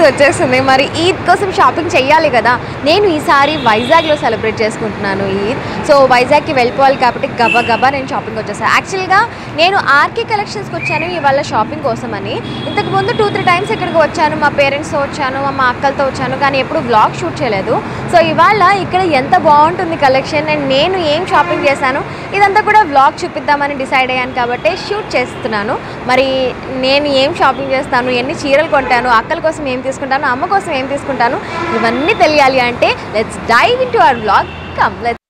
వచ్చేస్తుంది. మరి ఈద్ కోసం షాపింగ్ చేయాలి కదా. నేను ఈసారి వైజాగ్లో సెలబ్రేట్ చేసుకుంటున్నాను ఈద్. సో వైజాగ్కి వెళ్ళిపోవాలి కాబట్టి గబా నేను షాపింగ్ వచ్చేసాను. యాక్చువల్గా నేను ఆర్కే కలెక్షన్స్కి వచ్చాను ఇవాళ షాపింగ్ కోసం అని. ఇంతకుముందు 2-3 టైమ్స్ ఇక్కడికి వచ్చాను, మా పేరెంట్స్తో వచ్చాను, మా అక్కలతో వచ్చాను, కానీ ఎప్పుడు బ్లాగ్ షూట్ చేయలేదు. సో ఇవాళ ఇక్కడ ఎంత బాగుంటుంది కలెక్షన్ అండ్ నేను ఏం షాపింగ్ చేశాను ఇదంతా కూడా వ్లాగ్ చూపిద్దామని డిసైడ్ అయ్యాను కాబట్టి షూట్ చేస్తున్నాను. మరి నేను ఏం షాపింగ్ చేస్తాను, ఎన్ని చీరలు కొంటాను, అక్కల కోసం ఏం తీసుకుంటాను, అమ్మ కోసం ఏం తీసుకుంటాను, ఇవన్నీ తెలియాలి అంటే let's dive into our vlog. Come let's.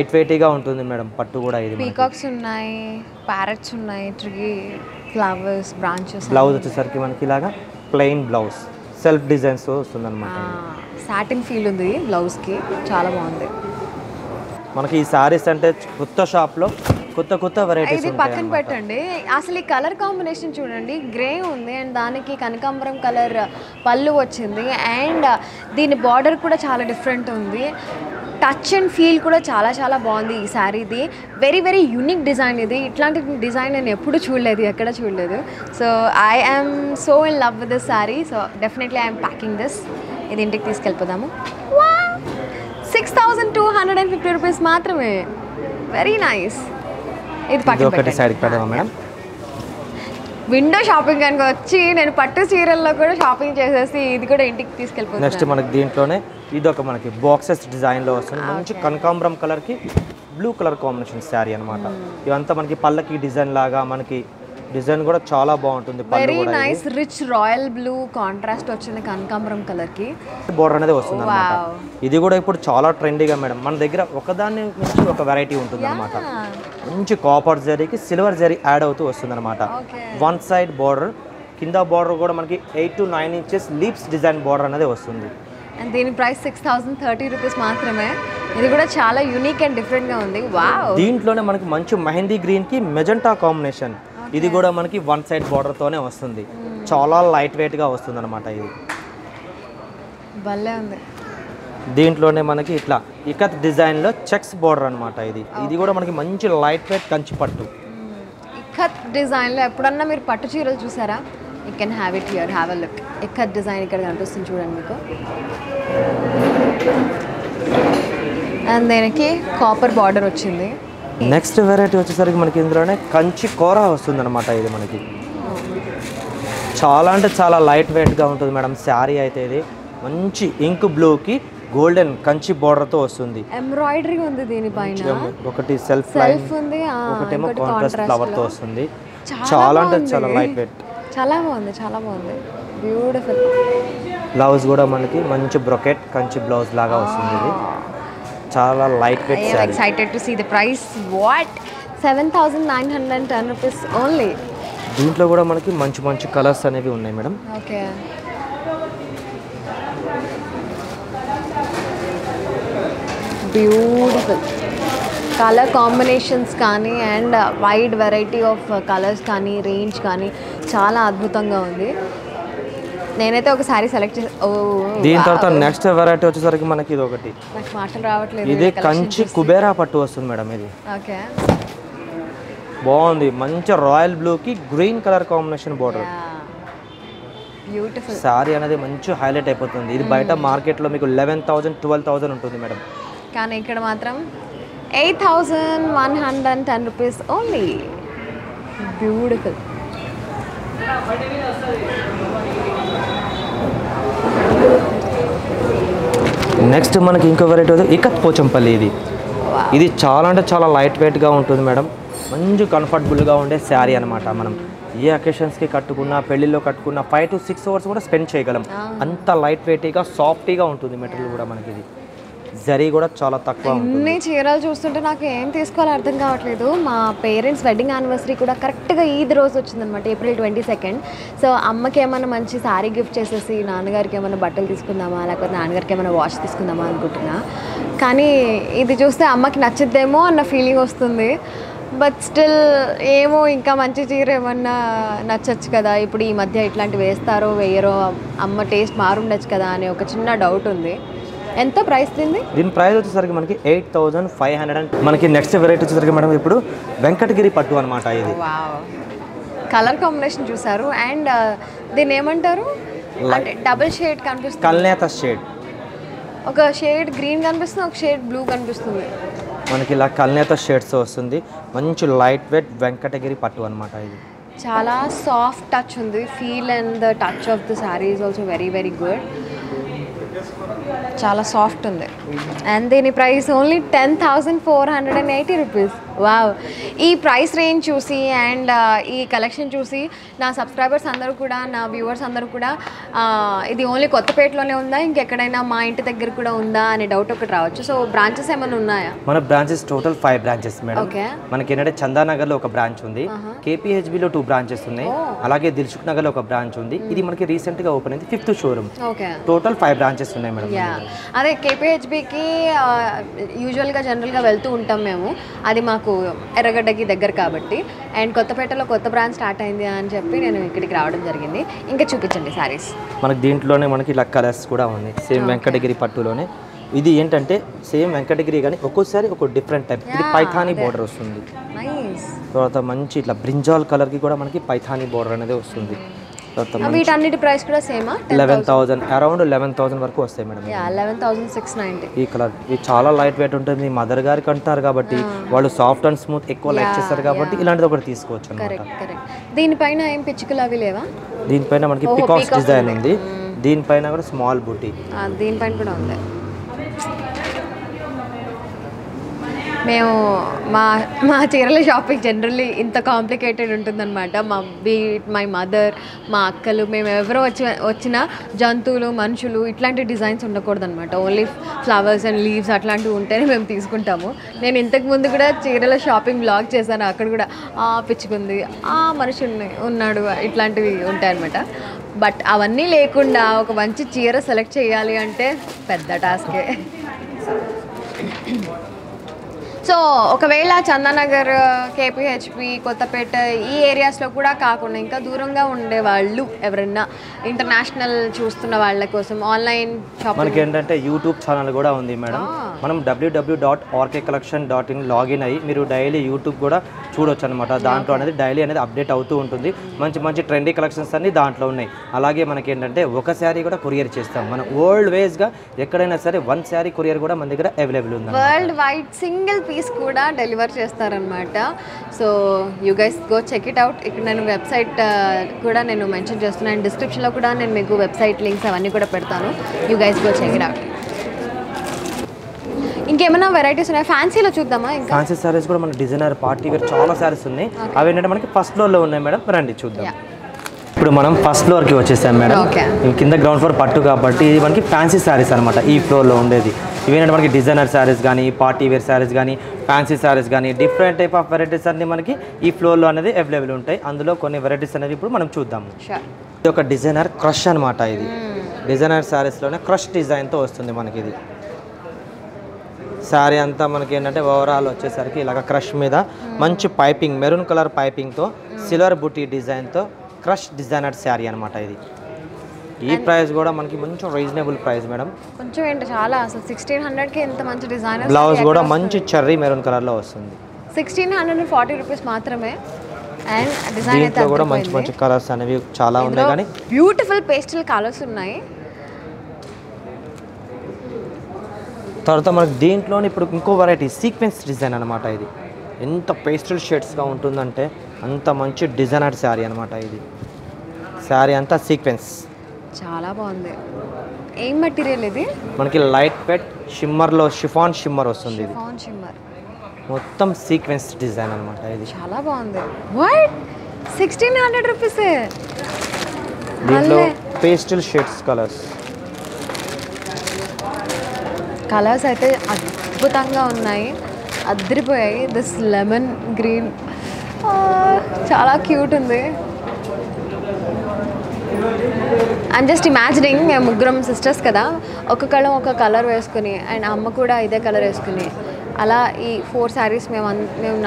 Light వెయిట్గా ఉంటుంది మేడం. పట్టు కూడా ఇది పీకాక్స్ ఉన్నాయి, ప్యారెట్స్ ఉన్నాయి, ట్రీ ఫ్లవర్స్ బ్రాంచెస్. బ్లౌజ్ వచ్చేసరికి మనకి ఇలాగా ప్లెయిన్ బ్లౌజ్ సెల్ఫ్ డిజైన్స్ వస్తుంది అనమాట. సాటిన్ ఫీల్ ఉంది బ్లౌజ్కి, చాలా బాగుంది. మనకి ఈ సారీస్ అంటే కొత్త షాప్లో కొత్త వెరైటీస్ ఇది పక్కన పెట్టండి. అసలు ఈ కలర్ కాంబినేషన్ చూడండి, గ్రే ఉంది అండ్ దానికి కనకాంబరం కలర్ పళ్ళు వచ్చింది అండ్ దీని బార్డర్ కూడా చాలా డిఫరెంట్ ఉంది. టచ్ అండ్ ఫీల్ కూడా చాలా బాగుంది ఈ శారీది. వెరీ యూనిక్ డిజైన్ ఇది. ఇట్లాంటి డిజైన్ నేను ఎప్పుడు చూడలేదు, ఎక్కడ చూడలేదు. So I am so in love with this sari. So definitely I'm packing this. ఇది ఇంటికి తీసుకెళ్ళిపోదాము. 6250 రూపీస్ మాత్రమే. Very nice. ఇది పక్కన విండో షాపింగ్ కనుక వచ్చి నేను పట్టు చీరల్లో కూడా షాపింగ్ చేసేసి ఇది కూడా ఇంటికి తీసుకెళ్ళిపోతాను. నెక్స్ట్ మనకి దీంట్లోనే ఇది ఒక మనకి బాక్సెస్ డిజైన్లో వస్తుంది. మంచి కనకాంబరం కలర్కి బ్లూ కలర్ కాంబినేషన్ శారీ అనమాట. ఇవంతా మనకి పల్లకి డిజైన్ లాగా మనకి డిజైన్ కూడా చాలా బాగుంటుంది. పళ్ళు వెరీ కూడా nice rich royal blue contrast వచ్చింది కనకాంబరం కలర్ కి. బోర్డర్ అనేది వస్తుంది అనమాట. ఇది కూడా ఇప్పుడు చాలా ట్రెండీగా మేడం. మన దగ్గర ఒకదాన్ని నుంచి ఒక వెరైటీ ఉంటుంది అనమాట. మంచి కాపర్ జరీకి సిల్వర్ జరీ యాడ్ అవుతూ వస్తుంది అనమాట. వన్ సైడ్ బోర్డర్, కింద బోర్డర్ కూడా మనకి 8 to 9 ఇంచెస్ లీప్స్ డిజైన్ బోర్డర్ అనేది వస్తుంది. అండ్ దీని ప్రైస్ 6030 రూపీస్ మాత్రమే. ఇది కూడా చాలా యూనిక్ అండ్ డిఫరెంట్ గా ఉంది. వావ్. దీంట్లోనే మనకి మంచి మెహందీ గ్రీన్ కి మెజెంటా కాంబినేషన్. ఇది కూడా మనకి వన్ సైడ్ బోర్డర్ తోనే వస్తుంది. చాలా లైట్ వెయిట్ గా వస్తుంది అనమాట. ఇది భలే ఉంది. దీంట్లోనే మనకి ఇట్లా ఇకత్ డిజైన్ లో చెక్స్ బోర్డర్ అనమాట. ఇది కూడా మనకి మంచి లైట్ వెయిట్ కంచి పట్టు. ఇకత్ డిజైన్ లో ఎప్పుడన్నా మీరు పట్టు చీరలు చూసారా? You can have it here, have a look. Ikat design ఇక్కడ కనిపిస్తుంది చూడండి మీకు. అండ్ దీనికి కాపర్ బార్డర్ వచ్చింది. నెక్స్ట్ వెరైటీ వచ్చేసరికి మనకి ఇందులోనే కంచి కూర వస్తుంది అనమాట. ఇది మనకి చాలా అంటే చాలా లైట్ వెయిట్గా ఉంటుంది మేడం. శారీ అయితే ఇది మంచి ఇంక్ బ్లూకి గోల్డెన్ కంచి బోర్డర్తో వస్తుంది. ఎంబ్రాయిడరీ ఉంది దీనిపైన. ఒకటి సెల్ఫ్ ఉంది, ఒకటేమో కాంట్రాస్ట్ ఫ్లవర్తో వస్తుంది. చాలా అంటే చాలా లైట్ వెయిట్. చాలా బాగుంది, చాలా బాగుంది. బ్యూటిఫుల్. బ్లౌజ్ కూడా మనకి మంచి బ్రొకెట్ కంచి బ్లౌజ్ లాగా వస్తుంది. ఇది చాలా light weight sari. Excited to see the price. What 7910 rupees only. దీంట్లో కూడా మనకి మంచి మంచి కలర్స్ అనేవి ఉన్నాయి madam. Okay. Beautiful colour combinations కానీ and wide variety of colours కానీ రేంజ్ కానీ చాలా అద్భుతంగా ఉంది. నేనైతే ఒక సారీ సెలెక్ట్ చేసి దీని తర్వాత నెక్స్ట్ వెరైటీ వచ్చేసరికి మనకి ఇది ఒకటి. నాకు మాటలు రావట్లేదు. ఇది కంచి కుబేరా పట్టు వస్తుంది మేడం. ఇది ఓకే, బాగుంది. మంచి రాయల్ బ్లూకి green colour combination border. Beautiful. Sorry అనేది మంచి హైలైట్ అయిపోతుంది. ఇది బయట మార్కెట్లో మీకు 11,000 12,000 ఉంటుంది మేడం. కానీ ఇక్కడ మాత్రం 8110 రూపీస్ ఓన్లీ. బ్యూటిఫుల్. నెక్స్ట్ మనకి ఇంకో వెరైటీ ఇకత్ పోచంపల్లి. ఇది చాలా అంటే చాలా లైట్ వెయిట్గా ఉంటుంది మేడం. మంచి కంఫర్టబుల్గా ఉండే శారీ అనమాట. మనం ఏ అకేషన్స్కి కట్టుకున్నా, పెళ్ళిలో కట్టుకున్నా 5 to 6 అవర్స్ కూడా స్పెండ్ చేయగలం. అంత లైట్ వెయిట్గా సాఫ్ట్గా ఉంటుంది మెటీరియల్ కూడా మనకి. ఇది జరీ కూడా చాలా తక్కువ. ఇన్ని చీరలు చూస్తుంటే నాకు ఏం తీసుకోవాలో అర్థం కావట్లేదు. మా పేరెంట్స్ వెడ్డింగ్ యానివర్సరీ కూడా కరెక్ట్గా ఈద్ రోజు వచ్చిందనమాట, April 22nd. సో అమ్మకి ఏమైనా మంచి శారీ గిఫ్ట్ చేసేసి నాన్నగారికి ఏమైనా బట్టలు తీసుకుందామా, లేకపోతే నాన్నగారికి ఏమైనా వాచ్ తీసుకుందామా అనుకుంటున్నా. కానీ ఇది చూస్తే అమ్మకి నచ్చిద్దేమో అన్న ఫీలింగ్ వస్తుంది. బట్ స్టిల్ ఏమో ఇంకా మంచి చీర ఏమన్నా నచ్చచ్చు కదా. ఇప్పుడు ఈ మధ్య ఇట్లాంటివి వేస్తారో వేయరో, అమ్మ టేస్ట్ మారుండొచ్చు కదా అనే ఒక చిన్న డౌట్ ఉంది. ఎంత ప్రైస్ దీన్ని? దీని ప్రైస్ వచ్చేసరికి మనకి 8,500. మనకి నెక్స్ట్ వెరైటీ వచ్చేసరికి మేడం ఇప్పుడు వెంకటగిరి పట్టు అనమాట. ఇది కలర్ కాంబినేషన్ చూసారు. అండ్ దీన్ని ఏమంటారు అంటే డబుల్ షేడ్ కనిపిస్తుంది. కల్నేత షేడ్. ఒక షేడ్ గ్రీన్ కనిపిస్తుంది, ఒక షేడ్ బ్లూ కనిపిస్తుంది. మనకి ఇలా కల్నేత షేడ్స్ వస్తుంది. మంచి లైట్ వెయిట్ వెంకటగిరి పట్టు అనమాట. ఇది చాలా సాఫ్ట్ టచ్ ఉంది. Feel and the touch of the sari is also very very good. చాలా సాఫ్ట్ ఉంది. అండ్ దీని ప్రైస్ ఓన్లీ 10,480 రూపీస్. వావ్. ఈ ప్రైస్ రేంజ్ చూసి అండ్ ఈ కలెక్షన్ చూసి నా సబ్స్క్రైబర్స్ అందరూ కూడా, నా వ్యూవర్స్ అందరూ కూడా ఇది ఓన్లీ కొత్తపేటలోనే ఉందా, ఇంకెక్కడైనా మా ఇంటి దగ్గర కూడా ఉందా అనే డౌట్ ఒకటి రావచ్చు. సో బ్రాంచెస్ ఏమైనా ఉన్నాయా? మన branches total 5 branches madam. Okay. మనకి ఏంటంటే చందానగర్లో ఒక బ్రాంచ్ ఉంది, KPHBలో 2 బ్రాంచెస్ ఉన్నాయి, అలాగే దిల్సుఖ్ నగర్లో ఒక బ్రాంచ్ ఉంది. ఇది మనకి రీసెంట్గా ఓపెన్ అయింది 5th showroom. Okay. Total 5 branches ఉన్నాయి మేడం. అదే KPHBకి యూజువల్గా జనరల్గా వెళ్తూ ఉంటాం మేము. అది మాకు ఎర్రగడ్డకి దగ్గర కాబట్టి. అండ్ కొత్తపేటలో కొత్త బ్రాంచ్ స్టార్ట్ అయింది అని చెప్పి నేను ఇక్కడికి రావడం జరిగింది. ఇంకా చూపించండి సారీస్. మనకి దీంట్లోనే మనకి ఇలా కలర్స్ కూడా ఉన్నాయి సేమ్ వెంకటగిరి పట్టులోనే. ఇది ఏంటంటే సేమ్ వెంకటగిరి కానీ ఒక్కోసారి ఒక డిఫరెంట్ టైప్. ఇది పైథానీ బోర్డర్ వస్తుంది. తర్వాత మంచి ఇట్లా బ్రింజాల్ కలర్కి కూడా మనకి పైథానీ బోర్డర్ అనేది వస్తుంది. వీటన్నిటి ప్రైస్ కూడా సేమా? 11,000 అరౌండ్ 11,000 వరకు వస్తాయి మేడం. 11,690. ఈ కలర్ ఇది చాలా లైట్ వెయిట్ ఉంటుంది. మదర్ గారికి అంటారు కాబట్టి వాళ్ళు సాఫ్ట్ అండ్ స్మూత్ ఎక్కువ లైక్ చేస్తారు కాబట్టి ఇలాంటిది ఒకటి తీసుకోవచ్చు అన్నమాట. దీనిపైన ఏం పిచ్చుకలు అవి లేవా? దీనిపైన మనకి పికాక్స్ డిజైన్ ఉంది. దీనిపైన కూడా స్మాల్ బూటీ. దీనిపైన కూడా ఉంది. మేము మా మా చీరల షాపింగ్ జనరల్లీ ఇంత కాంప్లికేటెడ్ ఉంటుందన్నమాట. మై మదర్, మా అక్కలు, మేము ఎవరో వచ్చిన జంతువులు, మనుషులు ఇట్లాంటి డిజైన్స్ ఉండకూడదన్నమాట. ఓన్లీ ఫ్లవర్స్ అండ్ లీవ్స్ అట్లాంటివి ఉంటేనే మేము తీసుకుంటాము. నేను ఇంతకుముందు కూడా చీరల షాపింగ్ బ్లాగ్ చేశాను. అక్కడ కూడా పిచ్చుకుంది, మనుషుల్ని ఉన్నాడు, ఇట్లాంటివి ఉంటాయన్నమాట. బట్ అవన్నీ లేకుండా ఒక మంచి చీర సెలెక్ట్ చేయాలి అంటే పెద్ద టాస్కే. సో ఒకవేళ చందానగర్, కేపీహెచ్పి, కొత్తపేట ఈ ఏరియాస్లో కూడా కాకుండా ఇంకా దూరంగా ఉండేవాళ్ళు ఎవరన్నా ఇంటర్నేషనల్ చూస్తున్న వాళ్ళ కోసం ఆన్లైన్ షాపింగ్ మనకి ఏంటంటే యూట్యూబ్ ఛానల్ కూడా ఉంది మేడం. మనం www.rkcollection.in లాగిన్ అయ్యి మీరు డైలీ యూట్యూబ్ కూడా చూడొచ్చు అనమాట. దాంట్లో అనేది డైలీ అనేది అప్డేట్ అవుతూ ఉంటుంది. మంచి మంచి ట్రెండీ కలెక్షన్స్ అన్ని దాంట్లో ఉన్నాయి. అలాగే మనకి ఏంటంటే ఒక శారీ కూడా కొరియర్ చేస్తాం. మనం వరల్డ్ వైజ్గా ఎక్కడైనా సరే 1 శారీ కొరియర్ కూడా మన దగ్గర అవైలబుల్ ఉంది. వరల్డ్ వైడ్ సింగిల్ పీస్ కూడా డెలివర్ చేస్తారనమాట. So you guys go check it out. ఇక్కడ నేను వెబ్సైట్ కూడా నేను మెన్షన్ చేస్తున్నాను. డిస్క్రిప్షన్లో కూడా నేను మీకు వెబ్సైట్ లింక్స్ అవన్నీ కూడా పెడతాను. You guys go check it out. ఇంకేమైనా వెరైటీస్ ఉన్నాయి? ఫ్యాన్సీలో చూద్దామా? ఇంకా ఫ్యాన్సీ సారీస్ కూడా మన డిజైనర్ పార్టీ వేర్ చాలా సారీస్ ఉన్నాయి. అవి ఏంటంటే మనకి ఫస్ట్ ఫ్లోర్లో ఉన్నాయి మేడం. రండి చూద్దాం. ఇప్పుడు మనం ఫస్ట్ ఫ్లోర్కి వచ్చేసాం మేడం. కింద గ్రౌండ్ ఫ్లోర్ పట్టు కాబట్టి ఇది మనకి ఫ్యాన్సీ శారీస్ అనమాట. ఈ ఫ్లోర్లో ఉండేది ఇవేంటంటే మనకి డిజైనర్ శారీస్ కానీ, పార్టీ వేర్ శారీస్ కానీ, ఫ్యాన్సీ శారీస్ కానీ, డిఫరెంట్ టైప్ ఆఫ్ వెరైటీస్ అన్ని మనకి ఈ ఫ్లోర్లో అనేది అవైలబుల్ ఉంటాయి. అందులో కొన్ని వెరైటీస్ అనేవి ఇప్పుడు మనం చూద్దాము. ఇది ఒక డిజైనర్ క్రష్ అనమాట. ఇది డిజైనర్ శారీస్లోనే క్రష్ డిజైన్తో వస్తుంది మనకి. ఇది శారీ అంతా మనకి ఏంటంటే ఓవరాల్ వచ్చేసరికి ఇలాగ క్రష్ మీద మంచి పైపింగ్, మెరూన్ కలర్ పైపింగ్తో సిల్వర్ బుటీ డిజైన్తో క్రష్ డిజైనర్ శారీ అనమాట. ఇది ఈ ప్రైస్ కూడా మనకి మంచి రీజనబుల్ ప్రైస్ మేడం. కొంచెం ఏంటి చాలా అసలు 1600కి ఎంత మంచి డిజైన్. బ్లౌజ్ కూడా మంచి చెర్రీ మెరూన్ కలర్లో వస్తుంది. 1640 రూపీస్ మాత్రమే. అండ్ డిజైన్ దీంట్లో కూడా మంచి మంచి కలర్స్ అనేవి చాలా ఉన్నాయి. కానీ బ్యూటిఫుల్ పేస్టల్ కలర్స్ ఉన్నాయి. తర్వాత మనకి దీంట్లోనే ఇప్పుడు ఇంకో వెరైటీ సీక్వెన్స్ డిజైన్ అనమాట. ఇది ఎంత పేస్టల్ షేడ్స్గా ఉంటుందంటే అంత మంచి డిజైనర్ శారీ అనమాట. ఇది శారీ అంతా సీక్వెన్స్ చాలా బాగుంది. ఏం మెటీరియల్ ఇది? మనకి లైట్ వెయిట్ షిమ్మర్లో షిఫాన్ షిమ్మర్ వస్తుంది. ఇది మొత్తం సీక్వెన్స్ డిజైన్ అనమాట. ఇది చాలా బాగుంది. వాట్ 1600 రూపీసే. దీంట్లో పేస్టల్ షేడ్స్ కలర్స్ అయితే అద్భుతంగా ఉన్నాయి, అద్దరిపోయాయి. దిస్ లెమన్ గ్రీన్ చాలా క్యూట్ ఉంది. అండ్ జస్ట్ ఇమాజినింగ్, మేము ముగ్గురం సిస్టర్స్ కదా, ఒక్కొక్కళ్ళం ఒక కలర్ వేసుకుని అండ్ అమ్మ కూడా ఇదే కలర్ వేసుకుని అలా ఈ 4 శారీస్ మేము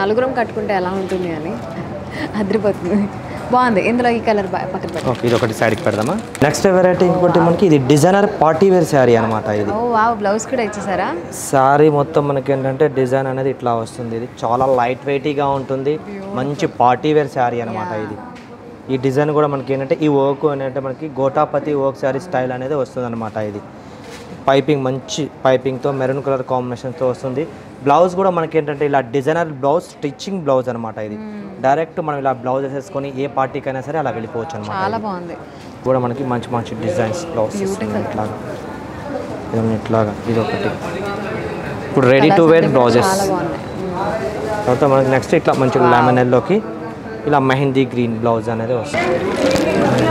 నలుగురం కట్టుకుంటే ఎలా ఉంటుంది అని అద్దరిపోతుంది. బాగుంది. ఇందులో ఈ కలర్ పక్కన పెడతాం. ఇది ఒకటి సైడ్కి పెడదామా. నెక్స్ట్ వెరైటీ ఇంకోటి మనకి ఇది డిజైనర్ పార్టీ వేర్ శారీ అనమాట. ఇది బ్లౌజ్ కూడా ఇచ్చేసారా? శారీ మొత్తం మనకి ఏంటంటే డిజైన్ అనేది ఇట్లా వస్తుంది. ఇది చాలా లైట్ వెయిట్గా ఉంటుంది. మంచి పార్టీ వేర్ శారీ అనమాట. ఇది ఈ డిజైన్ కూడా మనకి ఏంటంటే ఈ వర్క్ ఏంటంటే మనకి గోటాపతి వర్క్ శారీ స్టైల్ అనేది వస్తుంది అనమాట. ఇది పైపింగ్ మంచి పైపింగ్తో మెరూన్ కలర్ కాంబినేషన్తో వస్తుంది. బ్లౌజ్ కూడా మనకి ఏంటంటే ఇలా డిజైనర్ బ్లౌజ్, స్టిచ్చింగ్ బ్లౌజ్ అనమాట. ఇది డైరెక్ట్ మనం ఇలా బ్లౌజ్ వేసేసుకొని ఏ పార్టీకైనా సరే అలా వెళ్ళిపోవచ్చు అనమాట. చాలా బాగుంది. కూడా మనకి మంచి మంచి డిజైన్స్ బ్లౌజ్ ఇట్లాగా ఇట్లాగా. ఇది ఒకటి ఇప్పుడు రెడీ టు వేర్ బ్లౌజెస్. తర్వాత మనకి నెక్స్ట్ ఇట్లా మంచి లెమనెల్లోకి ఇలా మెహందీ గ్రీన్ బ్లౌజ్ అనేది వస్తుంది.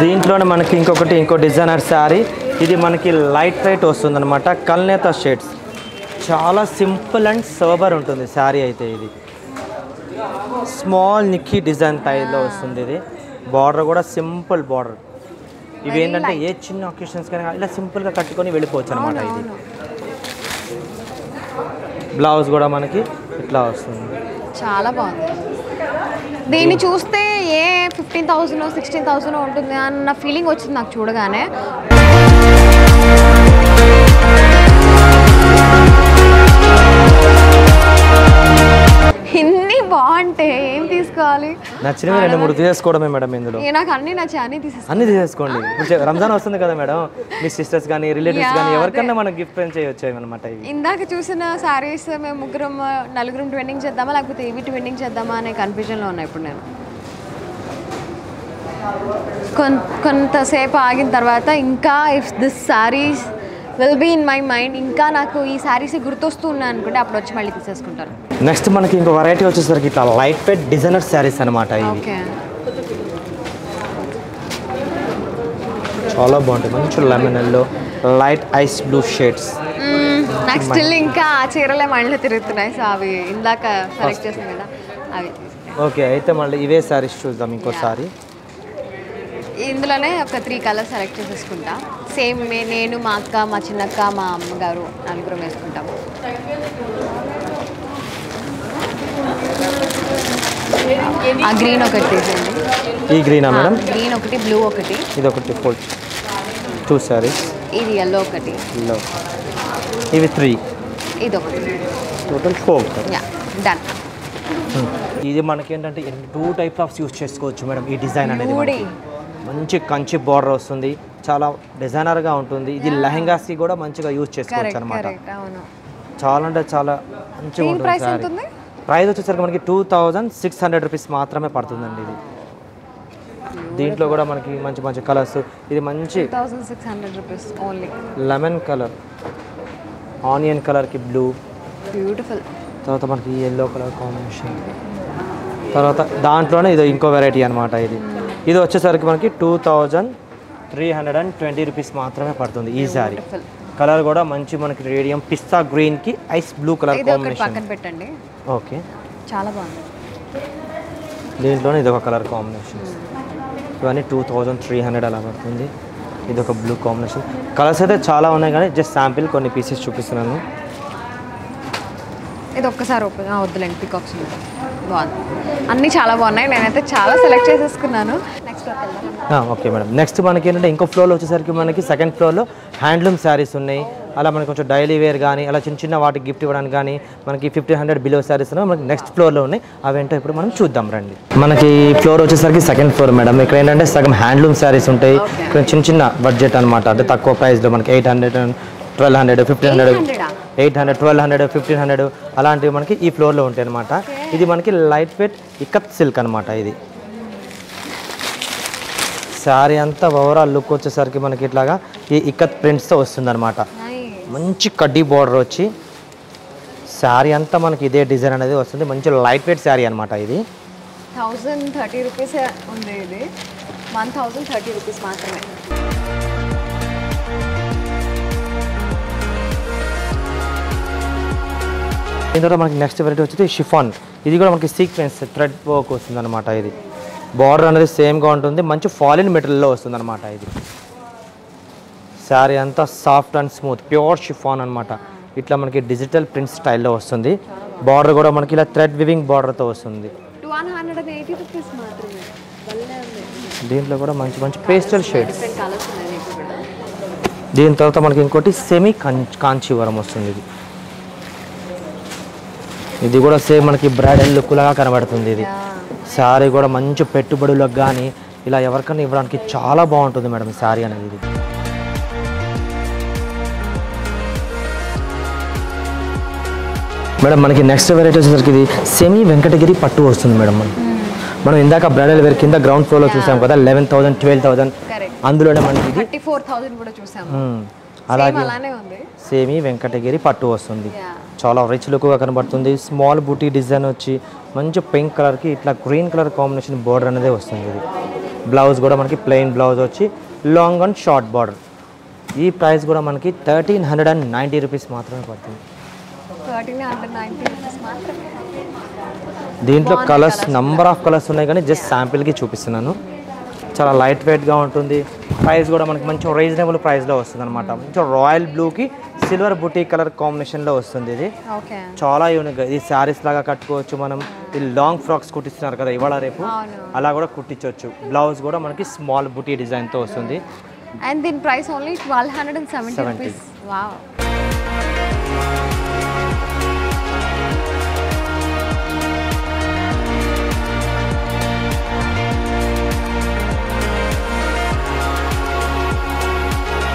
దీంట్లోనే మనకి ఇంకో డిజైనర్ శారీ. ఇది మనకి లైట్ వెయిట్ వస్తుంది అనమాట. కల్నేత షేడ్స్, చాలా సింపుల్ అండ్ సోబర్ ఉంటుంది శారీ అయితే. ఇది స్మాల్ నిక్కీ డిజైన్ టైల్లో వస్తుంది. ఇది బార్డర్ కూడా సింపుల్ బార్డర్. ఇవి ఏంటంటే ఏ చిన్న ఒకేషన్స్ కానీ ఇలా సింపుల్గా కట్టుకొని వెళ్ళిపోవచ్చు అనమాట. ఇది బ్లౌజ్ కూడా మనకి ఇట్లా వస్తుంది. చాలా బాగుంది. దీన్ని చూస్తే ఏ 15,000 16,000 ఉంటుంది అన్న ఫీలింగ్ వచ్చింది నాకు చూడగానే. ఇన్ని బాగుంటే ఏం తీసుకోవాలి? నచ్చినవి 2-3 తీసుకోవడమే మేడం. ఇందులో నాకు అన్ని నచ్చాయి, అన్ని తీసేసుకోండి. రంజాన్ వస్తుంది కదా మేడం, మీ సిస్టర్స్ కానీ రిలేటివ్స్ కానీ ఎవరికన్నా మనం గిఫ్ట్ చేయొచ్చు అనమాట. ఇందాక చూసిన శారీస్ మేము నలుగురం ట్రెండింగ్ చేద్దామా లేకపోతే ఇవి ట్రెండింగ్ చేద్దామా అనే కన్ఫ్యూజన్లో ఉన్నా ఇప్పుడు నేను. కొంతసేపు ఆగిన తర్వాత ఇంకా if this saris will be in my mind. ఇంకా నాకు ఈ శారీస్ గుర్తొస్తూ ఉన్నాయి అనుకుంటే అప్పుడు వచ్చి మళ్ళీ తీసేసుకుంటారు. నెక్స్ట్ మనకి ఇంకో వెరైటీ వచ్చేసరికి ఇట్లా లైట్ వెయిట్ డిజైనర్ శారీస్ అనమాట. ఇవి ఓకే, చాలా బాగుంటాయి. మంచి lemon yellow, light ice blue shades. నాకు స్టిల్ ఇంకా ఆ చీరలే మైండ్లో తిరుగుతున్నాయి. సో అవి ఇందాక సెలెక్ట్ చేసాను కదా అవి. ఓకే, అయితే మళ్ళీ ఇవే శారీస్ చూద్దాం ఇంకోసారి. ఇందులోనే ఒక 3 కలర్స్ సెలెక్ట్ చేసేసుకుంటా. సేమ్ నేను, మా అక్క, మా చిన్నక్క, మా అమ్మగారు నలుగురం వేసుకుంటాము. ఆ గ్రీన్ ఒకటి తీసేయండి. ఈ గ్రీనా మేడం? గ్రీన్ ఒకటి, బ్లూ ఒకటి, ఇది ఒకటి, 2 శారీస్. ఇది ఎల్లో ఒకటి, ఇవి 3, ఇది ఒకటి, టోటల్ 4. డన్. ఇది మనకి ఏంటంటే 2 టైప్స్ ఆఫ్ యూస్ చేసుకోవచ్చు మేడం. ఈ డిజైన్ అనేది ఊడి. మంచి కంచి బార్డర్ వస్తుంది, చాలా డిజైనర్గా ఉంటుంది. ఇది లెహంగాస్కి కూడా మంచిగా యూజ్ చేసుకోవచ్చు అనమాట. చాలా అంటే చాలా మంచిగా ఉంటుంది. ప్రైస్ వచ్చేసరికి మనకి 2600 రూపీస్ మాత్రమే పడుతుందండి. ఇది దీంట్లో కూడా మనకి మంచి మంచి కలర్స్. ఇది మంచి 2600 rupees only. Lemon colour, onion కలర్కి బ్లూ, బ్యూటిఫుల్. తర్వాత మనకి ఎల్లో కలర్ కాంబినేషన్. తర్వాత దాంట్లోనే ఇది ఇంకో వెరైటీ అనమాట. ఇది వచ్చేసరికి మనకి 2320 రూపీస్ మాత్రమే పడుతుంది ఈ శారీ. కలర్ కూడా మంచి మనకి రేడియం పిస్తా గ్రీన్కి ఐస్ బ్లూ కలర్ కాంబినేషన్. పెట్టండి. ఓకే, చాలా బాగుంది. దీంట్లోనే ఇది ఒక కలర్ కాంబినేషన్. ఇవన్నీ 2300 అలా పడుతుంది. ఇది ఒక బ్లూ కాంబినేషన్. కలర్స్ అయితే చాలా ఉన్నాయి కానీ జస్ట్ శాంపిల్ కొన్ని పీసెస్ చూపిస్తున్నాను. ఇది ఒక్కసారి ఓపెన్ వద్దులేండి, పికాక్స్ బాగుంది. అన్నీ చాలా బాగున్నాయి. నేనైతే చాలా సెలెక్ట్ చేసేసుకున్నాను. Next okay madam. నెక్స్ట్ మనకి ఏంటంటే ఇంకో ఫ్లోర్లో వచ్చేసరికి మనకి సెకండ్ ఫ్లోర్లో హ్యాండ్లూమ్ శారీస్ ఉన్నాయి. అలా మనకి కొంచెం డైలీ వేర్ కానీ అలా చిన్న చిన్న వాటికి గిఫ్ట్ ఇవ్వడానికి కానీ మనకి 1500 బిలో శారీస్ మనకి నెక్స్ట్ ఫ్లోర్లో ఉన్నాయి. అవేంటో ఇప్పుడు మనం చూద్దాం రండి. మనకి ఫ్లోర్ వచ్చేసరికి సెకండ్ ఫ్లోర్ మేడం. ఇక్కడ ఏంటంటే సగం హ్యాండ్లూమ్ శారీస్ ఉంటాయి. ఇక్కడ చిన్న చిన్న బడ్జెట్ అనమాట, అంటే తక్కువ ప్రైస్లో మనకి 800, 1200, 1500, 800, 1200, 1500 అలాంటివి మనకి ఈ ఫ్లోర్లో ఉంటాయి అనమాట. ఇది మనకి లైట్ వెయిట్ ఇక్కత్ సిల్క్ అనమాట. ఇది శారీ అంతా ఓవరాల్ లుక్ వచ్చేసరికి మనకి ఇట్లాగా ఈ ఇక్కత్ ప్రింట్స్తో వస్తుంది అనమాట. మంచి కడ్డీ బార్డర్ వచ్చి శారీ అంతా మనకి ఇదే డిజైన్ అనేది వస్తుంది. మంచి లైట్ వెయిట్ శారీ అనమాట. ఇది 1030 రూపీస్ ఉంది. ఇది 1030 రూపీస్ మాత్రమే. దీని తర్వాత మనకి నెక్స్ట్ వెరైటీ వచ్చేది షిఫాన్. ఇది కూడా మనకి సీక్వెన్స్ థ్రెడ్ వర్క్ వస్తుంది అనమాట. ఇది బార్డర్ అనేది సేమ్గా ఉంటుంది, మంచి ఫాలిన్ మెటీరియల్లో వస్తుంది అనమాట. ఇది శారీ అంతా soft and smooth pure chiffon అనమాట. ఇట్లా మనకి డిజిటల్ ప్రింట్ స్టైల్లో వస్తుంది. బార్డర్ కూడా మనకి ఇలా థ్రెడ్ వివింగ్ బార్డర్తో వస్తుంది. 180 రూపీస్ మాత్రమే. దీంట్లో కూడా మంచి మంచి పేస్టల్ షేడ్స్. దీని తర్వాత మనకి ఇంకోటి సెమీ కాంచీవరం వస్తుంది. ఇది కూడా సేమ్ మనకి బ్రైడల్ లుక్ లాగా కనబడుతుంది. ఇది శారీ కూడా మంచి పెట్టుబడులకు కానీ ఇలా ఎవరికైనా ఇవ్వడానికి చాలా బాగుంటుంది మేడం ఈ శారీ అనేది. ఇది మేడం మనకి నెక్స్ట్ వెరైటీ వచ్చేసరికి ఇది సెమీ వెంకటగిరి పట్టు వస్తుంది మేడం. మనం ఇందాక బ్రైడల్ వేర్ కింద గ్రౌండ్ ఫ్లోర్లో చూసాం కదా 11,000, 12,000. అందులోనే మనకి 34,000 కూడా చూసాము. అలాగే సేమీ వెంకటగిరి పట్టు వస్తుంది. చాలా రిచ్ లుక్గా కనబడుతుంది. స్మాల్ బూటీ డిజైన్ వచ్చి మంచి పింక్ కలర్కి ఇట్లా గ్రీన్ కలర్ కాంబినేషన్ బార్డర్ అనేది వస్తుంది. ఇది బ్లౌజ్ కూడా మనకి ప్లెయిన్ బ్లౌజ్ వచ్చి లాంగ్ అండ్ షార్ట్ బార్డర్. ఈ ప్రైస్ కూడా మనకి 1390 రూపీస్ మాత్రమే పడుతుంది. దీంట్లో కలర్స్ నంబర్ ఆఫ్ కలర్స్ ఉన్నాయి కానీ జస్ట్ శాంపిల్కి చూపిస్తున్నాను. చాలా లైట్ వెయిట్గా ఉంటుంది. ప్రైస్ కూడా మనకి మంచి రీజనబుల్ ప్రైస్లో వస్తుంది అనమాట. మంచి రాయల్ బ్లూకి సిల్వర్ బుటీ కలర్ కాంబినేషన్లో వస్తుంది. ఇది చాలా యూనిక్. ఇది శారీస్ లాగా కట్టుకోవచ్చు మనం. ఇది లాంగ్ ఫ్రాక్స్ కుట్టిస్తున్నారు కదా ఇవాళ రేపు, అలా కూడా కుట్టించవచ్చు. బ్లౌజ్ కూడా మనకి స్మాల్ బుటీ డిజైన్తో వస్తుంది. అండ్ దీని ప్రైస్ ఓన్లీ 1270 రూపీస్. వావ్.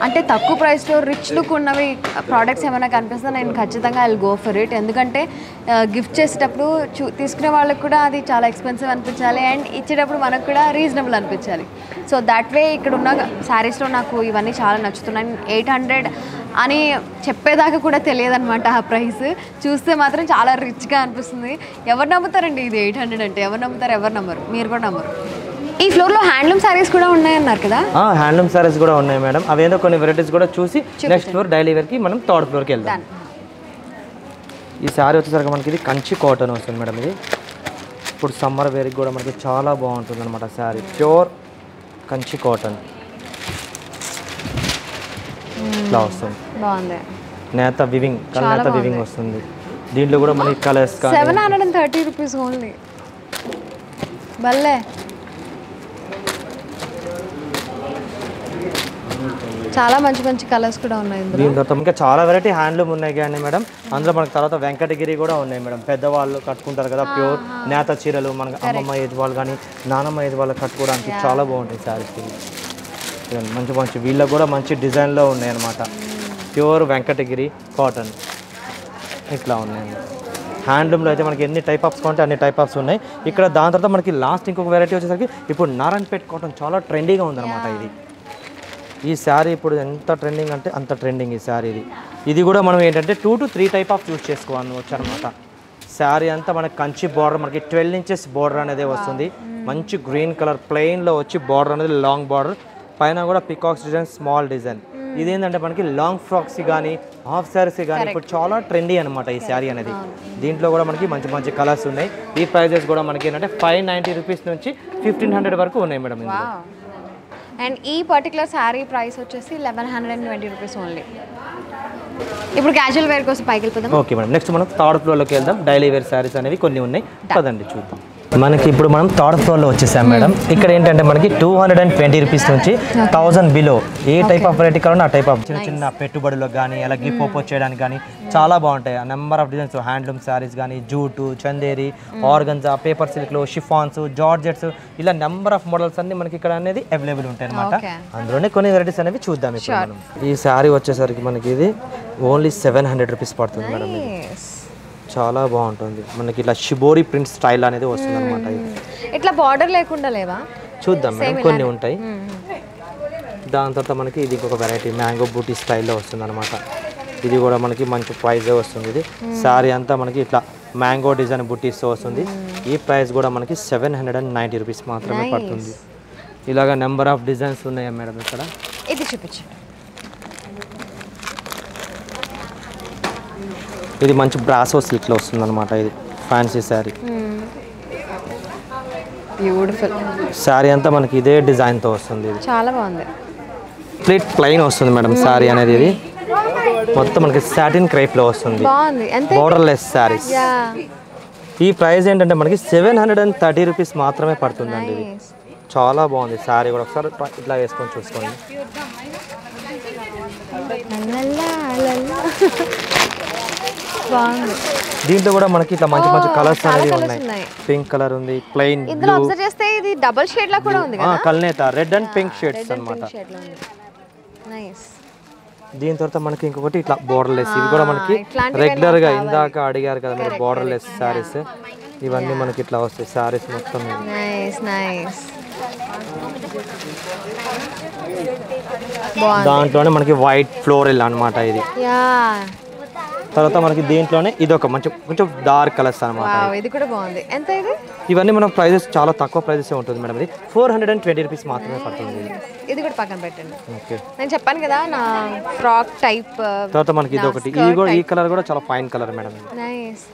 అంటే తక్కువ ప్రైస్లో రిచ్ లుక్ ఉన్నవి ప్రోడక్ట్స్ ఏమైనా కనిపిస్తే నేను ఖచ్చితంగా I will go for it. ఎందుకంటే గిఫ్ట్ చేసేటప్పుడు తీసుకునే వాళ్ళకి కూడా అది చాలా ఎక్స్పెన్సివ్ అనిపించాలి అండ్ ఇచ్చేటప్పుడు మనకు కూడా రీజనబుల్ అనిపించాలి. సో దాట్ వే ఇక్కడ ఉన్న శారీస్లో నాకు ఇవన్నీ చాలా నచ్చుతున్నాయి. 800 అని చెప్పేదాకా కూడా తెలియదు అనమాట ఆ ప్రైస్. చూస్తే మాత్రం చాలా రిచ్గా అనిపిస్తుంది. ఎవరు నమ్ముతారండి ఇది 800 అంటే? ఎవరు నమ్ముతారు? ఎవరు నమ్మరు, మీరు కూడా నమ్మరు. ఈ ఫ్లోర్లో హ్యాండ్లూమ్ శారీస్ కూడా ఉన్నాయన్నారు కదా? హ్యాండ్లూమ్ శారీస్ కూడా ఉన్నాయి మేడం. అవేదో కొన్ని వెరైటీస్ కూడా చూసి నెక్స్ట్ ఫ్లోర్ డైలీ వేర్కి మనం థర్డ్ ఫ్లోర్కి వెళ్దాం. ఈ శారీ వచ్చేసరికి మనకి ఇది కంచి కాటన్ వస్తుంది మేడం. ఇది ఇప్పుడు సమ్మర్ వేర్కి కూడా మనకి చాలా బాగుంటుంది అనమాట శారీ. ప్యూర్ కంచి కాటన్ ఇట్లా వస్తుంది. బాగుంది. నేత వివింగ్, నేత వివింగ్ వస్తుంది. దీంట్లో కూడా మనకి కలర్స్ 730 రూపీస్ ఓన్లీ. భలే చాలా మంచి మంచి కలర్స్ కూడా ఉన్నాయి. దీని తర్వాత ఇంకా చాలా వెరైటీ హ్యాండ్లూమ్ ఉన్నాయి కానీ మేడం, అందులో మనకి తర్వాత వెంకటగిరి కూడా ఉన్నాయి మేడం. పెద్దవాళ్ళు కట్టుకుంటారు కదా ప్యూర్ నేత చీరలు, మనకి అమ్మమ్మ ఏజ్ వాళ్ళు కానీ నానమ్మ ఏజ్ వాళ్ళు కట్టుకోవడానికి చాలా బాగుంటాయి శారీస్. మంచి మంచి వీళ్ళకి కూడా మంచి డిజైన్లో ఉన్నాయి అన్నమాట. ప్యూర్ వెంకటగిరి కాటన్ ఇట్లా ఉన్నాయి. హ్యాండ్లూమ్లో అయితే మనకి ఎన్ని టైప్ ఆఫ్స్ కావాలంటే అన్ని టైప్ ఆఫ్స్ ఉన్నాయి ఇక్కడ. దాని తర్వాత మనకి లాస్ట్ ఇంకొక వెరైటీ వచ్చేసరికి ఇప్పుడు నారాయణపేట్ కాటన్ చాలా ట్రెండీగా ఉందన్నమాట. ఈ శారీ ఇప్పుడు ఎంత ట్రెండింగ్ అంటే అంత ట్రెండింగ్ ఈ శారీ. ఇది కూడా మనం ఏంటంటే 2 to 3 టైప్ ఆఫ్ చూస్ చేసుకోవాలి వచ్చనమాట. శారీ అంతా మనకి కంచి బార్డర్, మనకి 12 ఇంచెస్ బార్డర్ అనేది వస్తుంది. మంచి గ్రీన్ కలర్ ప్లెయిన్లో వచ్చి బార్డర్ అనేది లాంగ్ బార్డర్, పైన కూడా పికాక్స్ డిజైన్, స్మాల్ డిజైన్. ఇదేంటంటే మనకి లాంగ్ ఫ్రాక్స్ కానీ హాఫ్ శారీస్ కానీ ఇప్పుడు చాలా ట్రెండీ అనమాట ఈ శారీ అనేది. దీంట్లో కూడా మనకి మంచి మంచి కలర్స్ ఉన్నాయి. ఈ ప్రైజెస్ కూడా మనకి ఏంటంటే 590 రూపీస్ నుంచి 1500 వరకు ఉన్నాయి మేడం. అండ్ ఈ పర్టికులర్ శారీ ప్రైస్ వచ్చేసి 1120 రూపీస్ ఓన్లీ. ఇప్పుడు క్యాజువల్ వేర్ కోసం పైకి వెళ్ళిపోదాం. ఓకే మేడం, నెక్స్ట్ మనం థర్డ్ ఫ్లోర్లోకి వెళ్దాం. డైలీ వేర్ శారీస్ అనేవి కొన్ని ఉన్నాయి, పదండి చూద్దాం. మనకి ఇప్పుడు మనం థర్డ్ ఫ్లోర్లో వచ్చేసాం మేడం. ఇక్కడ ఏంటంటే మనకి 220 రూపీస్ నుంచి 1000 below A type of variety కావాలో ఆ టైప్ ఆఫ్ చిన్న చిన్న పెట్టుబడులకు కానీ అలా గిఫ్ట్ పోస్ట్ చేయడానికి కానీ చాలా బాగుంటాయి. Number of designs handloom saris కానీ జూటు, చందేరి, ఆర్గంజా, పేపర్ సిల్క్లో షిఫాన్స్, జార్జెట్స్, ఇలా నెంబర్ ఆఫ్ మోడల్స్ అన్ని మనకి ఇక్కడ అనేది అవైలబుల్ ఉంటాయి అనమాట. అందులోనే కొన్ని వెరైటీస్ అనేవి చూద్దాం ఇప్పుడు మనం. ఈ శారీ వచ్చేసరికి మనకి ఇది ఓన్లీ 700 రూపీస్ పడుతుంది మేడం. చాలా బాగుంటుంది. మనకి ఇట్లా షిబోరి ప్రింట్ స్టైల్ అనేది వస్తుంది అనమాట. ఇట్లా బార్డర్ లేకుండా లేవా? చూద్దాం మేడం, కొన్ని ఉంటాయి. దాని తర్వాత మనకి ఇది ఇంకొక వెరైటీ మ్యాంగో బూటీ స్టైల్లో వస్తుంది అనమాట. ఇది కూడా మనకి మంచి ప్రైస్ వస్తుంది. ఇది శారీ అంతా మనకి ఇట్లా మ్యాంగో డిజైన్ బూటీస్తో వస్తుంది. ఈ ప్రైస్ కూడా మనకి 790 రూపీస్ మాత్రమే పడుతుంది. ఇలాగా నెంబర్ ఆఫ్ డిజైన్స్ ఉన్నాయా మేడం ఇక్కడ? ఇది చూపించండి. ఇది మంచి బ్రాసో సిల్క్లో వస్తుంది అనమాట. ఇది ఫ్యాన్సీ శారీ. బ్యూటిఫుల్ శారీ అంతా మనకి ఇదే డిజైన్తో వస్తుంది. ఇది చాలా బాగుంది. ప్లేట్ ప్లెయిన్ వస్తుంది మేడం శారీ అనేది. ఇది మొత్తం మనకి సాటిన్ క్రేప్లో వస్తుంది. బోర్డర్లెస్ శారీస్. ఈ ప్రైస్ ఏంటంటే మనకి 730 రూపీస్ మాత్రమే పడుతుందండి. ఇది చాలా బాగుంది శారీ కూడా. ఒకసారి ఇట్లా వేసుకొని చూసుకోండి. దీంట్లో కూడా మనకి ఇట్లా మంచి మంచి కలర్స్ అనేవి ఉన్నాయి. పింక్ కలర్ ఉంది, ప్లెయిన్ ఇందులో అబ్జర్వ్ చేస్తే ఇది డబుల్ షేడ్ లా కూడా ఉంది కదా. కల్నేత రెడ్ అండ్ పింక్ షేడ్స్ అన్నమాట. నైస్. దీని తర్వాత మనకి ఇంకొకటి ఇట్లా బోర్డర్లెస్. ఇవి కూడా మనకి రెగ్యులర్ గా ఇందాక అడిగారు కదా మీరు బోర్డర్లెస్ సారీస్. ఇవన్నీ మనకి ఇట్లా వస్తాయి సారీస్ మొత్తం. Nice nice. దాంట్లోనే మనకి వైట్ ఫ్లోరల్ అన్నమాట ఇది. తర్వాత మనకి దీంట్లోనే ఇది ఒక మంచి కొంచెం డార్క్ కలర్స్ అన్నమాట. ఇది కూడా బాగుంది. ఎంత ఇది? ఇవన్నీ మన ప్రైజెస్ చాలా తక్కువ ప్రైజెస్ ఉంటుంది మేడం. ఇది 420 రూపీస్ మాత్రమే పడుతుంది. ఇది కూడా పక్కన పెట్టండి. ఓకే, నేను చెప్పాను కదా నా ఫ్రాక్ టైప్. తర్వాత మనకి ఇది ఒకటి, ఇది కూడా ఈ కలర్ కూడా చాలా ఫైన్ కలర్ మేడం. నైస్.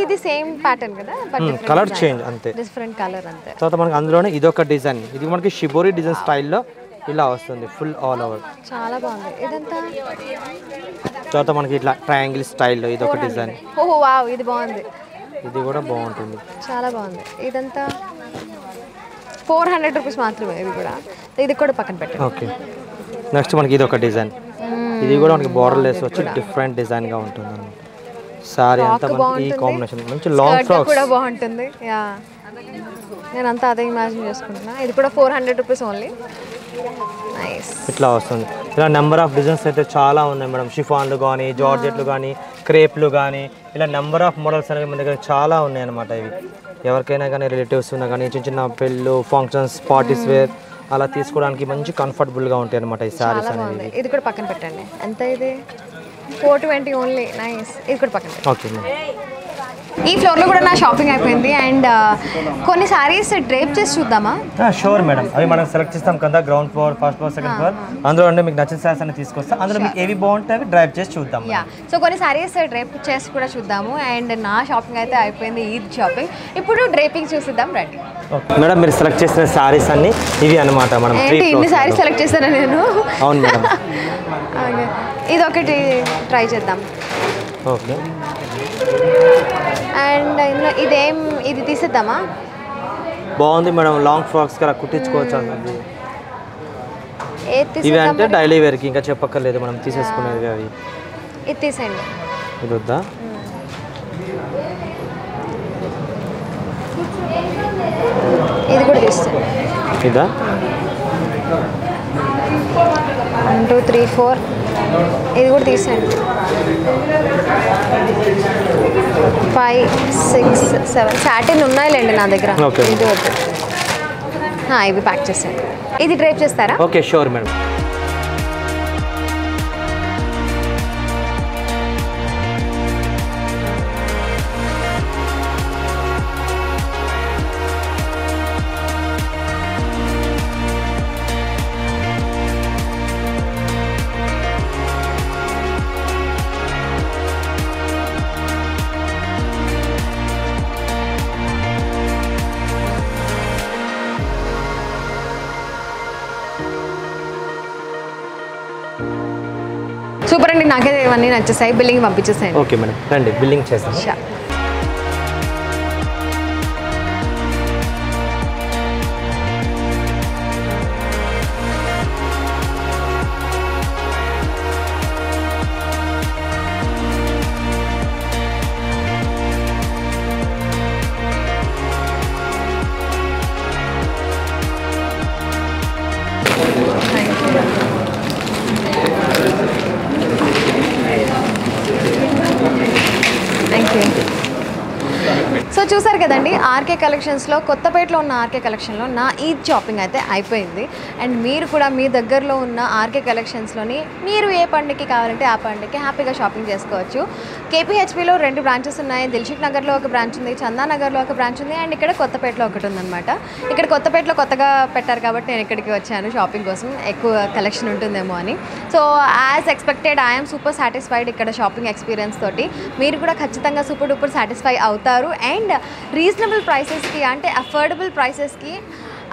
ఇది సేమ్ ప్యాటర్న్ కదా, బట్ కలర్ చేంజ్ అంతే, డిఫరెంట్ కలర్ అంతే. తర్వాత మనకి అందులోనే ఇది ఒక డిజైన్. ఇది మనకి షిబోరి డిజైన్ స్టైల్లో ఇలా వస్తుంది, ఫుల్ ఆల్ ఓవర్. చాలా బాగుంది. ఇదంతా తర్వాత మనకి ఇట్లా ట్రయాంగిల్ స్టైల్లో ఇది ఒక డిజైన్. ఓహో వావ్, ఇది బాగుంది. ఇది కూడా బాగుంటుంది, చాలా బాగుంది. ఇదంతా 400 రూపీస్ మాత్రమే. ఇది కూడా, ఇది కూడా పక్కన పెట్టండి. ఓకే, నెక్స్ట్ మనకి ఇది ఒక డిజైన్. ఇది కూడా మనకి బోర్డర్ లెస్ వచ్చి డిఫరెంట్ డిజైన్ గా ఉంటుంది అన్నమాట. సారీ అంతా మనకి ఈ కాంబినేషన్ మంచి లాంగ్ ఫ్రాక్స్ కూడా బాగుంటుంది. యా, నేను అంతా అదే ఇమాజిన్ చేసుకుంటున్నా. ఇది కూడా 400 రూపీస్ ఓన్లీ. నైస్. ఇట్లా వస్తుంది. ఇలా నెంబర్ ఆఫ్ డిజైన్స్ అయితే చాలా ఉన్నాయి మేడం. షిఫాన్లు కానీ, జార్జెట్లు కానీ, క్రేప్లు కానీ, ఇలా నెంబర్ ఆఫ్ మోడల్స్ అనేవి మన దగ్గర చాలా ఉన్నాయి అన్నమాట. ఇవి ఎవరికైనా కానీ రిలేటివ్స్ ఉన్నా కానీ చిన్న చిన్న పెళ్ళు, ఫంక్షన్స్, పార్టీస్ వేర్ అలా తీసుకోవడానికి మంచి కంఫర్టబుల్గా ఉంటాయి అనమాట ఈ శారీస్ చాలా అనేవి. బాగుంది. ఇది కూడా పక్కన పెట్టండి. ఎంత ఇది? 420 ఓన్లీ. నైస్. ఇది కూడా పక్కన పెట్టండి. Okay madam. ఈ ఫ్లోర్లో కూడా నా షాపింగ్ అయిపోయింది. అండ్ కొన్ని శారీస్ డ్రేప్ చేసి చూద్దామా? Sure madam. అవి మనం సెలెక్ట్ చేస్తాం కదా, ground floor, first floor, second floor. అందులో అంటే మీకు నచ్చిన శారీస్ అన్ని తీసుకొస్తాం. అందులో మీకు ఏవి బాగుంటాయి అవి డ్రైవ్ చేసి చూద్దాం. యా, సో కొన్ని శారీస్ డ్రేప్ చేసి కూడా చూద్దాము. అండ్ నా షాపింగ్ అయితే అయిపోయింది, ఈద్ షాపింగ్. ఇప్పుడు డ్రేపింగ్ చూసిద్దాం రండి. మేడం మీరు సెలెక్ట్ చేసిన శారీస్ అన్ని ఇవి అనమాట. మనం ఇన్ని శారీస్ సెలెక్ట్ చేశాను నేను. అవును మేడం. ఇది ఒకటి ట్రై చేద్దాం. ఓకే. అండ్ ఇది తీసేద్దామా? బాగుంది మేడం. లాంగ్ ఫ్రాక్స్ అలా కుట్టించుకోవచ్చు అన్నది. ఇవి అంటే డైలీ వేర్కి ఇంకా చెప్పక్కర్లేదు, మనం తీసేసుకునేది అవి. ఇది తీసేయండి. ఇది వద్దా? ఇది కూడా తీసేయండి. ఇదా? 1 2 3 4. ఇది కూడా తీసేయండి. 5 6 7 సాటిన్ ఉన్నాయిలేండి నా దగ్గర. ఇది వద్దు. ఇవి ప్యాక్ చేసేయండి. ఇది డ్రైప్ చేస్తారా? Okay sure madam. సూపర్ అండి, నాకైతే ఇవన్నీ నచ్చేసాయి. బిల్లింగ్ పంపించేసాయండి. ఓకే మేడం, రండి బిల్లింగ్ చేస్తాం. సో చూసారు కదండి, ఆర్కే కలెక్షన్స్లో, కొత్తపేటలో ఉన్న ఆర్కే కలెక్షన్లో నా ఈద్ షాపింగ్ అయితే అయిపోయింది. అండ్ మీరు కూడా మీ దగ్గరలో ఉన్న ఆర్కే కలెక్షన్స్లోని మీరు ఏ పండుగకి కావాలంటే ఆ పండుగకి హ్యాపీగా షాపింగ్ చేసుకోవచ్చు. కేపీహెచ్పిలో 2 బ్రాంచెస్ ఉన్నాయి. దిల్షుక్ నగర్లో ఒక బ్రాంచ్ ఉంది, చందానగర్లో ఒక బ్రాంచ్ ఉంది, అండ్ ఇక్కడ కొత్తపేటలో ఒకటి ఉందన్నమాట. ఇక్కడ కొత్తపేటలో కొత్తగా పెట్టారు కాబట్టి నేను ఇక్కడికి వచ్చాను షాపింగ్ కోసం, ఎక్కువ కలెక్షన్ ఉంటుందేమో అని. So as expected I'm super satisfied ఇక్కడ షాపింగ్ ఎక్స్పీరియన్స్ తోటి. మీరు కూడా ఖచ్చితంగా సూపర్ డూపర్ సాటిస్ఫై అవుతారు. అండ్ రీజనబుల్ ప్రైసెస్కి, అంటే అఫోర్డబుల్ ప్రైసెస్కి,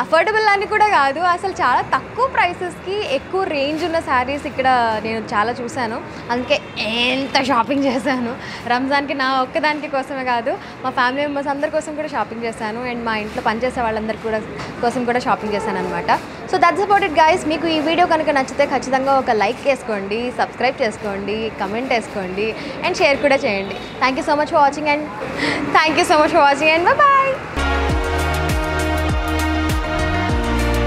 అఫోర్డబుల్ అని కూడా కాదు, అసలు చాలా తక్కువ ప్రైసెస్కి ఎక్కువ రేంజ్ ఉన్న శారీస్ ఇక్కడ నేను చాలా చూశాను. అందుకే ఎంత షాపింగ్ చేశాను. రంజాన్కి నా ఒక్కదానికి కోసమే కాదు, మా ఫ్యామిలీ మెంబర్స్ అందరి కోసం కూడా షాపింగ్ చేశాను. అండ్ మా ఇంట్లో పనిచేసే వాళ్ళందరి కోసం కూడా షాపింగ్ చేశాను అనమాట. So that's about it guys. మీకు ఈ వీడియో కనుక నచ్చితే ఖచ్చితంగా ఒక లైక్ వేసుకోండి, సబ్స్క్రైబ్ చేసుకోండి, కమెంట్ వేసుకోండి, అండ్ షేర్ కూడా చేయండి. Thank you so much for watching and bye bye.